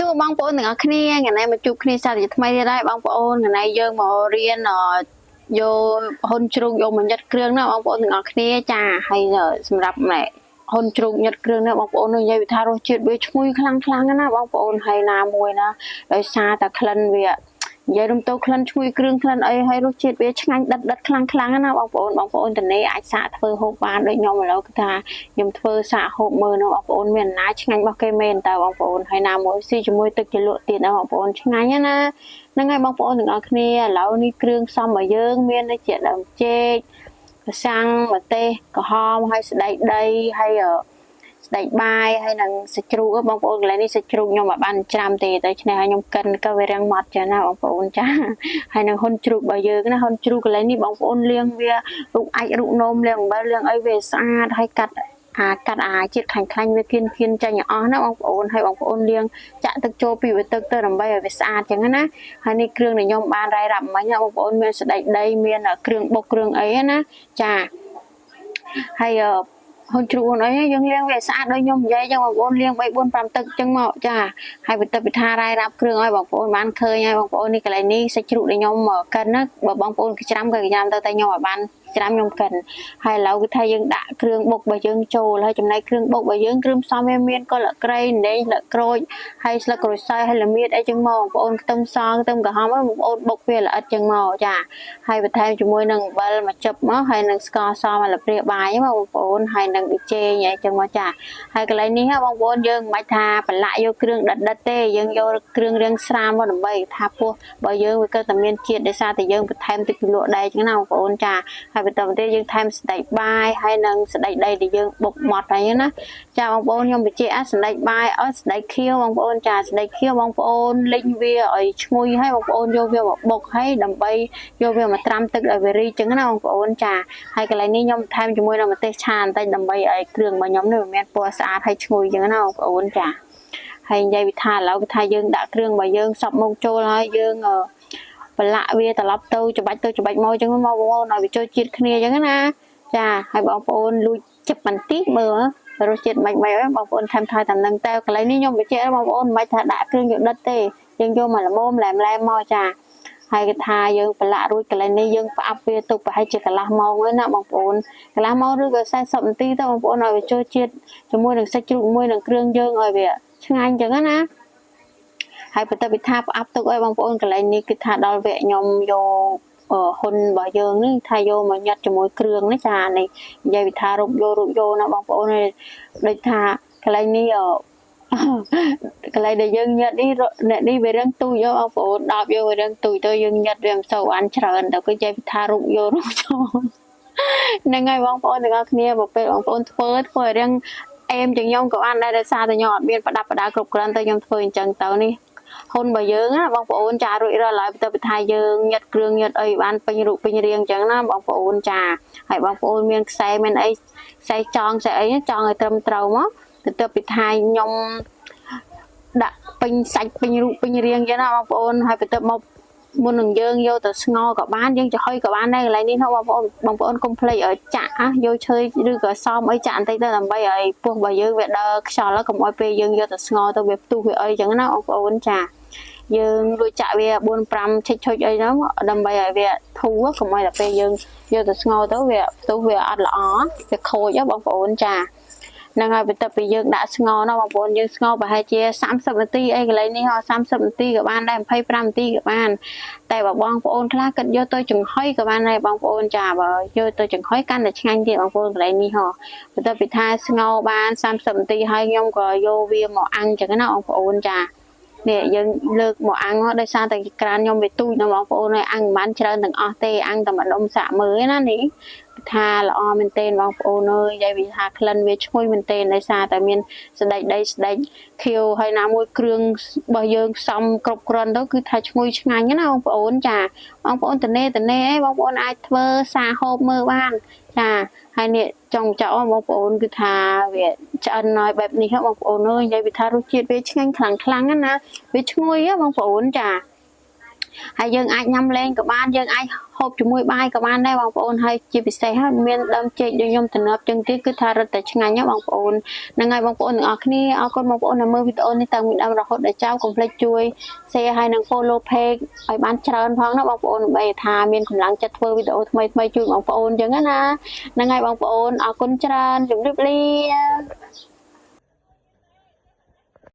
សួរបងប្អូនទាំងអស់គ្នាថ្ងៃនេះមកជួបគ្នាសាជាថ្មីទៀតហើយបងប្អូនថ្ងៃនេះយើងមករៀនយកហ៊ុនជ្រូកយកមកញ៉ាត់គ្រឿងណាបងប្អូនទាំងអស់គ្នាចាហើយសម្រាប់ម៉ែហ៊ុនជ្រូកញ៉ាត់គ្រឿងណាបងប្អូននិយាយថារសជាតិវាឈ្ងុយខ្លាំងណាបងប្អូនហើយណាមួយណាដោយសារតែក្លិនវានិយាយរំទៅក្លិនឈ្ងុយគ្រឿងក្លិនអីហើយរសជាតិវាឆ្ងាញ់ដិតខ្លាំងណាបងប្អូនតនេអាចសាកធ្វើហូបបានដូចខ្ញុំឥឡូវគឺថាខ្ញុំធ្វើសាកហូបមើលនៅបងប្អូនមានអំណាចឆ្ងាញ់របស់គេមែនតើបងប្អូនហើយណាមួយស៊ីជាមួយទឹកជ្រលក់ទៀតណាបងប្អូនឆ្ងាញ់ណាហ្នឹងហើយបងប្អូនទាំងអស់គ្នាឥឡូវនេះគ្រឿងផ្សំរបស់យើងមានដូចជាដើមចេកប្រសាំងម្ទេសក្រហមហើយស្ដេចដីហើយស្ដេចបាយហើយនឹងសាច់ជ្រូកបងប្អូនកន្លែងនេះសាច់ជ្រូកខ្ញុំអត់បានច្រាំទេតែឆ្នេះឲ្យខ្ញុំកិនក៏វារាំងម៉ត់ចាណាបងប្អូនចាហើយនឹងហ៊ុនជ្រូករបស់យើងណាហ៊ុនជ្រូកកន្លែងនេះបងប្អូនលាងវារូបអាចរូបនោមលាងអំបិលលាងអីវាស្អាតហើយកាត់ជាតិខ្លាញ់វាគៀនចាញ់អស់ណាបងប្អូនហើយបងប្អូនលាងចាក់ទឹកចូលពីវាទឹកទៅដើម្បីឲ្យវាស្អាតចឹងណាហើយនេះគ្រឿងដែលខ្ញុំបានរាយរាប់មិញណាបងប្អូនមានស្ដេចដីមានគ្រឿងបុកគ្រឿងអីណាចាហើយហ៊ុនជ្រូកអីយើងលាងវាស្អាតដូចខ្ញុំនិយាយចឹងបងប្អូនលាង3 4 5ទឹកចឹងមកចាហើយបន្ទាប់ពីថារាយរាប់គ្រឿងឲ្យបងប្អូនបានឃើញហើយបងប្អូននេះកន្លែងនេះសាច់ជ្រូកដែលខ្ញុំកិនណាបើបងប្អូនច្រាំក៏ញ៉ាំទៅតែខ្ញុំឲ្យបានច្រាំខ្ញុំកិនហើយឥឡូវគឺថាយើងដាក់គ្រឿងបុករបស់យើងចូលហើយចំណែកគ្រឿងបុករបស់យើងគ្រឿងផ្សំវាមានកលក្រៃដែងស្លឹកក្រូចហើយស្លឹកក្រូចសើចហើយល្មៀតអីចឹងមកបងប្អូនខ្ទឹមសខ្ទឹមក្រហមបងប្អូនបុកវាល្អិតចឹងមកចាហើយបន្ថែមជាមួយនឹងអំបិលមួយចិបមកហើយនឹងស្ករសមកលព្រាបាយបងប្អូនហើយនឹងប៊ីចេងអីចឹងមកចាហើយកន្លែងនេះបងប្អូនយើងមិនបាច់ថាប្រឡាក់យកគ្រឿងដិតទេយើងយកគ្រឿងរាងស្រាលមកដើម្បីថាពោះបើយើងវាកើតតែមានជាតិដោយសារតែយើងបន្ថែមទឹកជ្រលក់ដែរចឹងណាបងប្អូនចាហើយបន្តមកទៀតយើងថែមស្ដេចបាយហើយនឹងស្ដេចដីដែលយើងបុកម៉ត់ហើយណាចាបងប្អូនខ្ញុំបញ្ជាក់ស្ដេចបាយស្ដេចខៀវបងប្អូនចាស្ដេចខៀវបងប្អូនលីងវាឲ្យឈ្ងុយហើយបងប្អូនយកវាមកបុកហើយដើម្បីយកវាមកត្រាំទឹកឲ្យវារីចឹងណាបងប្អូនចាហើយកន្លែងនេះខ្ញុំថែមជាមួយនឹងម្ទេសឆាបន្តិចដើម្បីឲ្យគ្រឿងរបស់ខ្ញុំនេះមានពណ៌ស្អាតហើយឈ្ងុយចឹងណាបងប្អូនចាហើយនិយាយថាឥឡូវគឺថាយើងដាក់គ្រឿងរបស់យើងសពមកចូលហើយយើងប្រឡាក់វាត្រឡប់ទៅច្បាច់មកចឹងមកបងប្អូនឲ្យវាចូលជាតិគ្នាចឹងណាចាហើយបងប្អូនលួចចិត្តបន្តិចមើលរសជាតិមិនហើយបងប្អូនថែមថយតាមនឹងតែកន្លែងនេះខ្ញុំបញ្ជាក់បងប្អូនមិនថាដាក់គ្រឿងយកដិតទេយើងយកមកល្មមឡែមមកចាហើយគេថាយើងប្រឡាក់រួចកន្លែងនេះយើងផ្អាប់វាទុកប្រហែលជាកន្លះម៉ោងហើយណាបងប្អូនកន្លះម៉ោងឬក៏40នាទីទៅបងប្អូនឲ្យវាចូលជាតិជាមួយនឹងសាច់ជ្រូកជាមួយនឹងគ្រឿងយើងឲ្យវាឆ្ងាញ់ចឹងណាហើយបន្ទាប់ពីថាផ្អាប់ទុកឲ្យបងប្អូនកន្លែងនេះគឺថាដល់វគ្គខ្ញុំយកហ៊ុនរបស់យើងនេះថាយកមកញ៉ាត់ជាមួយគ្រឿងនេះចានេះនិយាយពីថារូបយកណាបងប្អូនដូចថាកន្លែងនេះកន្លែងដែលយើងញ៉ាត់នេះអ្នកនេះវារឿងទូចបងប្អូន10យើងវារឿងទូចទៅយើងញ៉ាត់វាមិនសូវបានច្រើនទៅគឺនិយាយពីថារូបយកចូលហ្នឹងហើយបងប្អូនទាំងអស់គ្នាបើពេលបងប្អូនធ្វើឲ្យរឿងអេមជាងខ្ញុំក៏បានដែរដោយសារតែខ្ញុំអត់មានប្រដាប់ប្រដាគ្រប់គ្រាន់តែខ្ញុំធ្វើអញ្ចឹងទៅនេះហ៊ុនរបស់យើងណាបងប្អូនចារួចរាល់ហើយបន្ទាប់ពីថាយើងញ៉ាត់គ្រឿងញ៉ាត់អីបានពេញរូបពេញរាងអញ្ចឹងណាបងប្អូនចាហើយបងប្អូនមានខ្សែមានអីខ្សែចងខ្សែអីចង់ឲ្យត្រឹមត្រូវមកបន្ទាប់ពីថាខ្ញុំដាក់ពេញសាច់ពេញរូបពេញរាងអញ្ចឹងណាបងប្អូនហើយបន្ទាប់មកមុននឹងយើងយកទៅស្ងោរក៏បានយើងចំហុយក៏បានដែរកន្លែងនេះណាបងប្អូនកុំភ្លេចឲ្យចាក់យកឈើឬក៏សមអីចាក់បន្តិចទៅដើម្បីឲ្យពោះរបស់យើងវាដើរខ្យល់កុំឲ្យពេលយើងយកទៅស្ងោរទៅវាផ្ទុះវាអីចឹងណាបងប្អូនចាយើងរួចចាក់វា4 5ឆុចអីហ្នឹងដើម្បីឲ្យវាធូរកុំឲ្យតែពេលយើងយកទៅស្ងោរទៅវាផ្ទុះវាអត់ល្អវាខូចបងប្អូនចាហ្នឹងហើយបន្ទាប់ពីយើងដាក់ស្ងោរណាបងប្អូនយើងស្ងោរប្រហែលជា30នាទីអីកន្លែងនេះ30នាទីក៏បានដែរ25នាទីក៏បានតែបើបងប្អូនខ្លះគិតយកទៅចំហុយក៏បានដែរបងប្អូនចាបើយកទៅចំហុយកាន់តែឆ្ងាញ់ទៀតបងប្អូនកន្លែងនេះបន្ទាប់ពីថាស្ងោរបាន30នាទីហើយខ្ញុំក៏យកវាមកអាំងចឹងណាបងប្អូនចានេះយើងលើកមកអាំងដោយសារតែក្រានខ្ញុំវាទូចណាបងប្អូនហើយអាំងមិនបានច្រើនទាំងអស់ទេអាំងតែម្ដុំសាក់មើលណានេះថាល្អមែនទែនបងប្អូនអើយនិយាយពីថាក្លិនវាឈ្ងុយមែនទែនដោយសារតែមានស្ដេចដីស្ដេចខៀវហើយណាមួយគ្រឿងរបស់យើងផ្សំគ្រប់គ្រាន់ទៅគឺថាឈ្ងុយឆ្ងាញ់ណាបងប្អូនចាបងប្អូនតនេអីបងប្អូនអាចធ្វើសាហូបមើលបានចាហើយនេះចង់ចោលបងប្អូនគឺថាវាឆ្អិនហើយបែបនេះបងប្អូនអើយនិយាយពីថារសជាតិវាឆ្ងាញ់ខ្លាំងណាវាឈ្ងុយបងប្អូនចា ហើយយើងអាចញ៉ាំលេងក៏បានយើងអាចហូបជាមួយបាយក៏បានដែរបងប្អូនហើយជាពិសេសហើយមានដើមចេកដូចខ្ញុំតំណប់ចឹងទៀតគឺថារឹតតែឆ្ងាញ់ណាបងប្អូនហ្នឹងហើយបងប្អូនទាំងអស់គ្នាអរគុណបងប្អូនដែលមើលវីដេអូនេះតាំងពីដើមរហូតដល់ចប់កុំភ្លេចជួយ share ហើយនិង follow page ឲ្យបានច្រើនផងណាបងប្អូនដើម្បីថាមានកម្លាំងចិត្តធ្វើវីដេអូថ្មីៗជួយបងប្អូនចឹងណាហ្នឹងហើយបងប្អូនអរគុណច្រើនជម្រាបលា